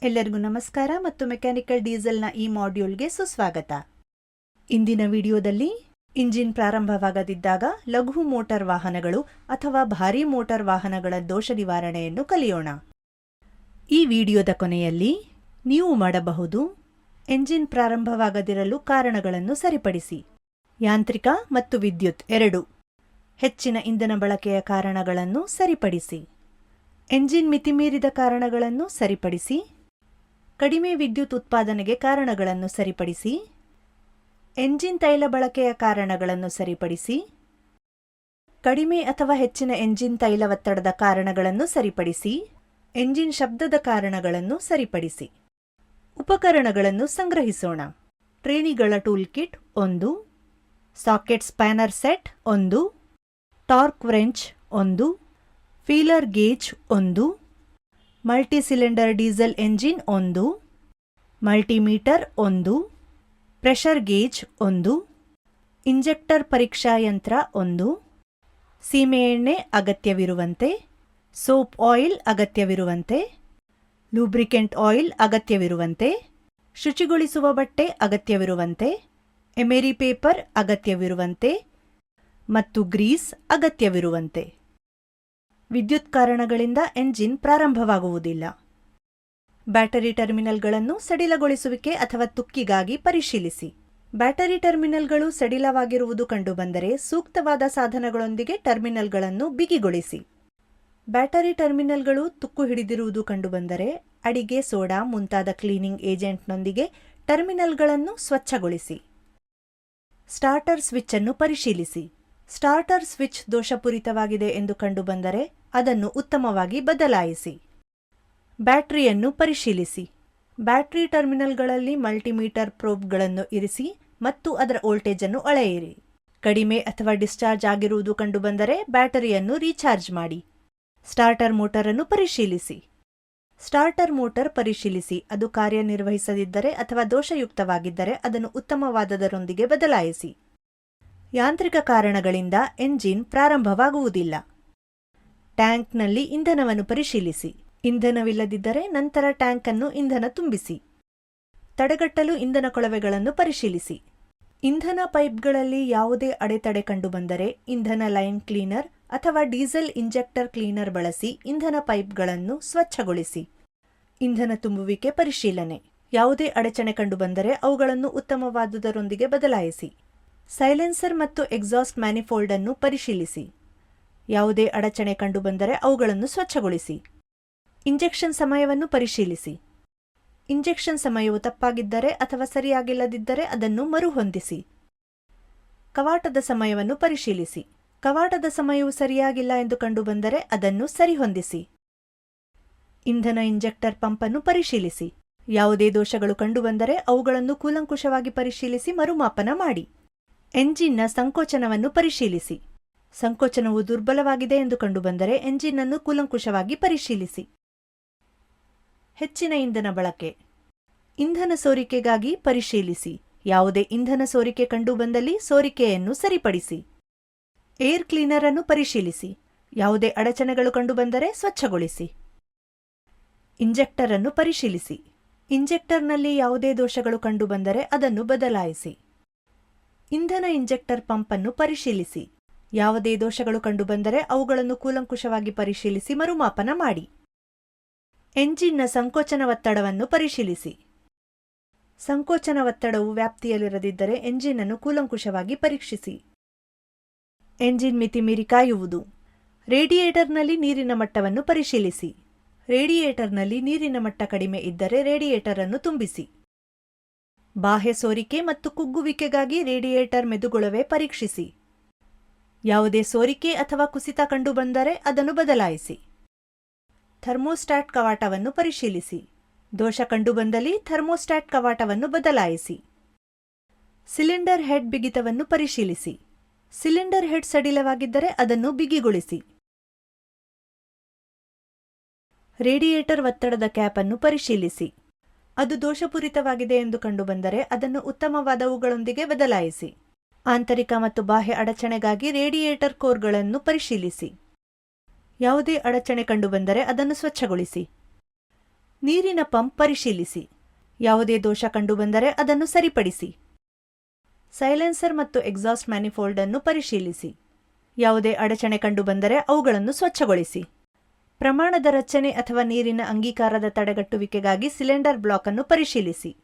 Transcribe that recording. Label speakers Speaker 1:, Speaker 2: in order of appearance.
Speaker 1: ಎಲ್ಲರಿಗೂ ನಮಸ್ಕಾರ ಮತ್ತು ಮೆಕ್ಯಾನಿಕಲ್ ಡೀಸೆಲ್ನ ಈ ಮಾಡ್ಯೂಲ್ಗೆ ಸುಸ್ವಾಗತ. ಇಂದಿನ ವಿಡಿಯೋದಲ್ಲಿ ಇಂಜಿನ್ ಪ್ರಾರಂಭವಾಗದಿದ್ದಾಗ ಲಘು ಮೋಟಾರ್ ವಾಹನಗಳು ಅಥವಾ ಭಾರೀ ಮೋಟಾರ್ ವಾಹನಗಳ ದೋಷ ನಿವಾರಣೆಯನ್ನು ಕಲಿಯೋಣ. ಈ ವಿಡಿಯೋದ ಕೊನೆಯಲ್ಲಿ ನೀವು ಮಾಡಬಹುದು: ಎಂಜಿನ್ ಪ್ರಾರಂಭವಾಗದಿರಲು ಕಾರಣಗಳನ್ನು ಸರಿಪಡಿಸಿ, ಯಾಂತ್ರಿಕ ಮತ್ತು ವಿದ್ಯುತ್ ಎರಡೂ, ಹೆಚ್ಚಿನ ಇಂಧನ ಬಳಕೆಯ ಕಾರಣಗಳನ್ನು ಸರಿಪಡಿಸಿ, ಎಂಜಿನ್ ಮಿತಿಮೀರಿದ ಕಾರಣಗಳನ್ನು ಸರಿಪಡಿಸಿ, ಕಡಿಮೆ ವಿದ್ಯುತ್ ಉತ್ಪಾದನೆಗೆ ಕಾರಣಗಳನ್ನು ಸರಿಪಡಿಸಿ, ಎಂಜಿನ್ ತೈಲ ಬಳಕೆಯ ಕಾರಣಗಳನ್ನು ಸರಿಪಡಿಸಿ, ಕಡಿಮೆ ಅಥವಾ ಹೆಚ್ಚಿನ ಎಂಜಿನ್ ತೈಲ ಒತ್ತಡದ ಕಾರಣಗಳನ್ನು ಸರಿಪಡಿಸಿ, ಎಂಜಿನ್ ಶಬ್ದದ ಕಾರಣಗಳನ್ನು ಸರಿಪಡಿಸಿ. ಉಪಕರಣಗಳನ್ನು ಸಂಗ್ರಹಿಸೋಣ. ಟ್ರೇನಿಗಳ tool kit 1, socket spanner set 1, torque wrench 1, feeler gauge 1, multi cylinder diesel engine 1, multimeter 1, pressure gauge 1, injector ಪರೀಕ್ಷಾ ಯಂತ್ರ 1, ಸೀಮೆಎಣ್ಣೆ ಅಗತ್ಯವಿರುವಂತೆ, ಸೋಪ್ ಆಯಿಲ್ ಅಗತ್ಯವಿರುವಂತೆ, ಲೂಬ್ರಿಕೆಂಟ್ ಆಯಿಲ್ ಅಗತ್ಯವಿರುವಂತೆ, ಶುಚಿಗೊಳಿಸುವ ಬಟ್ಟೆ ಅಗತ್ಯವಿರುವಂತೆ, ಎಮೆರಿ ಪೇಪರ್ ಅಗತ್ಯವಿರುವಂತೆ ಮತ್ತು ಗ್ರೀಸ್ ಅಗತ್ಯವಿರುವಂತೆ. ವಿದ್ಯುತ್ ಕಾರಣಗಳಿಂದ ಎಂಜಿನ್ ಪ್ರಾರಂಭವಾಗುವುದಿಲ್ಲ. ಬ್ಯಾಟರಿ ಟರ್ಮಿನಲ್ಗಳನ್ನು ಸಡಿಲಗೊಳಿಸುವಿಕೆ ಅಥವಾ ತುಕ್ಕಿಗಾಗಿ ಪರಿಶೀಲಿಸಿ. ಬ್ಯಾಟರಿ ಟರ್ಮಿನಲ್ಗಳು ಸಡಿಲವಾಗಿರುವುದು ಕಂಡುಬಂದರೆ ಸೂಕ್ತವಾದ ಸಾಧನಗಳೊಂದಿಗೆ ಟರ್ಮಿನಲ್ಗಳನ್ನು ಬಿಗಿಗೊಳಿಸಿ. ಬ್ಯಾಟರಿ ಟರ್ಮಿನಲ್ಗಳು ತುಕ್ಕು ಹಿಡಿದಿರುವುದು ಕಂಡುಬಂದರೆ ಅಡಿಗೆ ಸೋಡಾ ಮುಂತಾದ ಕ್ಲೀನಿಂಗ್ ಏಜೆಂಟ್ನೊಂದಿಗೆ ಟರ್ಮಿನಲ್ಗಳನ್ನು ಸ್ವಚ್ಛಗೊಳಿಸಿ. ಸ್ಟಾರ್ಟರ್ ಸ್ವಿಚ್ ಅನ್ನು ಪರಿಶೀಲಿಸಿ. ಸ್ಟಾರ್ಟರ್ ಸ್ವಿಚ್ ದೋಷಪೂರಿತವಾಗಿದೆ ಎಂದು ಕಂಡುಬಂದರೆ ಅದನ್ನು ಉತ್ತಮವಾಗಿ ಬದಲಾಯಿಸಿ. ಬ್ಯಾಟರಿಯನ್ನು ಪರಿಶೀಲಿಸಿ. ಬ್ಯಾಟರಿ ಟರ್ಮಿನಲ್ಗಳಲ್ಲಿ ಮಲ್ಟಿಮೀಟರ್ ಪ್ರೋಬ್ಗಳನ್ನು ಇರಿಸಿ ಮತ್ತು ಅದರ ವೋಲ್ಟೇಜ್ ಅನ್ನು ಅಳೆಯಿರಿ. ಕಡಿಮೆ ಅಥವಾ ಡಿಸ್ಚಾರ್ಜ್ ಆಗಿರುವುದು ಕಂಡುಬಂದರೆ ಬ್ಯಾಟರಿಯನ್ನು ರೀಚಾರ್ಜ್ ಮಾಡಿ. ಸ್ಟಾರ್ಟರ್ ಮೋಟಾರ್ ಅನ್ನು ಪರಿಶೀಲಿಸಿ. ಸ್ಟಾರ್ಟರ್ ಮೋಟಾರ್ ಪರಿಶೀಲಿಸಿ. ಅದು ಕಾರ್ಯನಿರ್ವಹಿಸದಿದ್ದರೆ ಅಥವಾ ದೋಷಯುಕ್ತವಾಗಿದ್ದರೆ ಅದನ್ನು ಉತ್ತಮವಾದದರೊಂದಿಗೆ ಬದಲಾಯಿಸಿ. ಯಾಂತ್ರಿಕ ಕಾರಣಗಳಿಂದ ಎಂಜಿನ್ ಪ್ರಾರಂಭವಾಗುವುದಿಲ್ಲ. ಟ್ಯಾಂಕ್ನಲ್ಲಿ ಇಂಧನವನ್ನು ಪರಿಶೀಲಿಸಿ. ಇಂಧನವಿಲ್ಲದಿದ್ದರೆ ನಂತರ ಟ್ಯಾಂಕ್ ಅನ್ನು ಇಂಧನ ತುಂಬಿಸಿ. ತಡೆಗಟ್ಟಲು ಇಂಧನ ಕೊಳವೆಗಳನ್ನು ಪರಿಶೀಲಿಸಿ. ಇಂಧನ ಪೈಪ್ಗಳಲ್ಲಿ ಯಾವುದೇ ಅಡೆತಡೆ ಕಂಡುಬಂದರೆ ಇಂಧನ ಲೈನ್ ಕ್ಲೀನರ್ ಅಥವಾ ಡೀಸೆಲ್ ಇಂಜೆಕ್ಟರ್ ಕ್ಲೀನರ್ ಬಳಸಿ ಇಂಧನ ಪೈಪ್ಗಳನ್ನು ಸ್ವಚ್ಛಗೊಳಿಸಿ. ಇಂಧನ ತುಂಬುವಿಕೆ ಪರಿಶೀಲನೆ. ಯಾವುದೇ ಅಡಚಣೆ ಕಂಡುಬಂದರೆ ಅವುಗಳನ್ನು ಉತ್ತಮವಾದುದರೊಂದಿಗೆ ಬದಲಾಯಿಸಿ. ಸೈಲೆನ್ಸರ್ ಮತ್ತು ಎಕ್ಸಾಸ್ಟ್ ಮ್ಯಾನಿಫೋಲ್ಡ್ ಅನ್ನು ಪರಿಶೀಲಿಸಿ. ಯಾವುದೇ ಅಡಚಣೆ ಕಂಡುಬಂದರೆ ಅವುಗಳನ್ನು ಸ್ವಚ್ಛಗೊಳಿಸಿ. ಇಂಜೆಕ್ಷನ್ ಸಮಯವನ್ನು ಪರಿಶೀಲಿಸಿ. ಇಂಜೆಕ್ಷನ್ ಸಮಯವು ತಪ್ಪಾಗಿದ್ದರೆ ಅಥವಾ ಸರಿಯಾಗಿಲ್ಲದಿದ್ದರೆ ಅದನ್ನು ಮರುಹೊಂದಿಸಿ. ಕವಾಟದ ಸಮಯವನ್ನು ಪರಿಶೀಲಿಸಿ. ಕವಾಟದ ಸಮಯವು ಸರಿಯಾಗಿಲ್ಲ ಎಂದು ಕಂಡುಬಂದರೆ ಅದನ್ನು ಸರಿಹೊಂದಿಸಿ. ಇಂಧನ ಇಂಜೆಕ್ಟರ್ ಪಂಪ್ ಅನ್ನು ಪರಿಶೀಲಿಸಿ. ಯಾವುದೇ ದೋಷಗಳು ಕಂಡುಬಂದರೆ ಅವುಗಳನ್ನು ಕೂಲಂಕುಷವಾಗಿ ಪರಿಶೀಲಿಸಿ ಮರುಮಾಪನ ಮಾಡಿ. ಎಂಜಿನ್ನ ಸಂಕೋಚನವನ್ನು ಪರಿಶೀಲಿಸಿ. ಸಂಕೋಚನವು ದುರ್ಬಲವಾಗಿದೆ ಎಂದು ಕಂಡುಬಂದರೆ ಎಂಜಿನ್ ಅನ್ನು ಕೂಲಂಕುಷವಾಗಿ ಪರಿಶೀಲಿಸಿ. ಹೆಚ್ಚಿನ ಇಂಧನ ಬಳಕೆ. ಇಂಧನ ಸೋರಿಕೆಗಾಗಿ ಪರಿಶೀಲಿಸಿ. ಯಾವುದೇ ಇಂಧನ ಸೋರಿಕೆ ಕಂಡುಬಂದಲ್ಲಿ ಸೋರಿಕೆಯನ್ನು ಸರಿಪಡಿಸಿ. ಏರ್ ಕ್ಲೀನರ್ ಅನ್ನು ಪರಿಶೀಲಿಸಿ. ಯಾವುದೇ ಅಡಚಣೆಗಳು ಕಂಡುಬಂದರೆ ಸ್ವಚ್ಛಗೊಳಿಸಿ. ಇಂಜೆಕ್ಟರ್ ಅನ್ನು ಪರಿಶೀಲಿಸಿ. ಇಂಜೆಕ್ಟರ್ನಲ್ಲಿ ಯಾವುದೇ ದೋಷಗಳು ಕಂಡುಬಂದರೆ ಅದನ್ನು ಬದಲಾಯಿಸಿ. ಇಂಧನ ಇಂಜೆಕ್ಟರ್ ಪಂಪ್ ಅನ್ನು ಪರಿಶೀಲಿಸಿ. ಯಾವುದೇ ದೋಷಗಳು ಕಂಡುಬಂದರೆ ಅವುಗಳನ್ನು ಕೂಲಂಕುಷವಾಗಿ ಪರಿಶೀಲಿಸಿ ಮರುಮಾಪನ ಮಾಡಿ. ಎಂಜಿನ್ನ ಸಂಕೋಚನ ಒತ್ತಡವನ್ನು ಪರಿಶೀಲಿಸಿ. ಸಂಕೋಚನ ಒತ್ತಡವು ವ್ಯಾಪ್ತಿಯಲ್ಲಿರದಿದ್ದರೆ ಎಂಜಿನ್ ಅನ್ನು ಕೂಲಂಕುಷವಾಗಿ ಪರೀಕ್ಷಿಸಿ. ಎಂಜಿನ್ ಮಿತಿಮೀರಿ ಕಾಯುವುದು. ರೇಡಿಯೇಟರ್ನಲ್ಲಿ ನೀರಿನ ಮಟ್ಟವನ್ನು ಪರಿಶೀಲಿಸಿ. ರೇಡಿಯೇಟರ್ನಲ್ಲಿ ನೀರಿನ ಮಟ್ಟ ಕಡಿಮೆ ಇದ್ದರೆ ರೇಡಿಯೇಟರ್ ಅನ್ನು ತುಂಬಿಸಿ. ಬಾಹ್ಯ ಸೋರಿಕೆ ಮತ್ತು ಕುಗ್ಗುವಿಕೆಗಾಗಿ ರೇಡಿಯೇಟರ್ ಮೆದುಗೊಳವೆ ಪರೀಕ್ಷಿಸಿ. ಯಾವುದೇ ಸೋರಿಕೆ ಅಥವಾ ಕುಸಿತ ಕಂಡುಬಂದರೆ ಅದನ್ನು ಬದಲಾಯಿಸಿ. ಥರ್ಮೋಸ್ಟಾಟ್ ಕವಾಟವನ್ನು ಪರಿಶೀಲಿಸಿ. ದೋಷ ಕಂಡುಬಂದಲ್ಲಿ ಥರ್ಮೋಸ್ಟಾಟ್ ಕವಾಟವನ್ನು ಬದಲಾಯಿಸಿ. ಸಿಲಿಂಡರ್ ಹೆಡ್ ಬಿಗಿತವನ್ನು ಪರಿಶೀಲಿಸಿ. ಸಿಲಿಂಡರ್ ಹೆಡ್ ಸಡಿಲವಾಗಿದ್ದರೆ ಅದನ್ನು ಬಿಗಿಗೊಳಿಸಿ. ರೇಡಿಯೇಟರ್ ಒತ್ತಡದ ಕ್ಯಾಪ್ ಅನ್ನು ಪರಿಶೀಲಿಸಿ. ಅದು ದೋಷಪೂರಿತವಾಗಿದೆ ಎಂದು ಕಂಡುಬಂದರೆ ಅದನ್ನು ಉತ್ತಮವಾದವುಗಳೊಂದಿಗೆ ಬದಲಾಯಿಸಿ. ಆಂತರಿಕ ಮತ್ತು ಬಾಹ್ಯ ಅಡಚಣೆಗಾಗಿ ರೇಡಿಯೇಟರ್ ಕೋರ್ಗಳನ್ನು ಪರಿಶೀಲಿಸಿ. ಯಾವುದೇ ಅಡಚಣೆ ಕಂಡುಬಂದರೆ ಅದನ್ನು ಸ್ವಚ್ಛಗೊಳಿಸಿ. ನೀರಿನ ಪಂಪ್ ಪರಿಶೀಲಿಸಿ. ಯಾವುದೇ ದೋಷ ಕಂಡುಬಂದರೆ ಅದನ್ನು ಸರಿಪಡಿಸಿ. ಸೈಲೆನ್ಸರ್ ಮತ್ತು ಎಕ್ಸಾಸ್ಟ್ ಮ್ಯಾನಿಫೋಲ್ಡ್ ಅನ್ನು ಪರಿಶೀಲಿಸಿ. ಯಾವುದೇ ಅಡಚಣೆ ಕಂಡುಬಂದರೆ ಅವುಗಳನ್ನು ಸ್ವಚ್ಛಗೊಳಿಸಿ. ಪ್ರಮಾಣದ ರಚನೆ ಅಥವಾ ನೀರಿನ ಅಂಗೀಕಾರದ ತಡೆಗಟ್ಟುವಿಕೆಗಾಗಿ ಸಿಲಿಂಡರ್ ಬ್ಲಾಕ್ ಅನ್ನು ಪರಿಶೀಲಿಸಿ.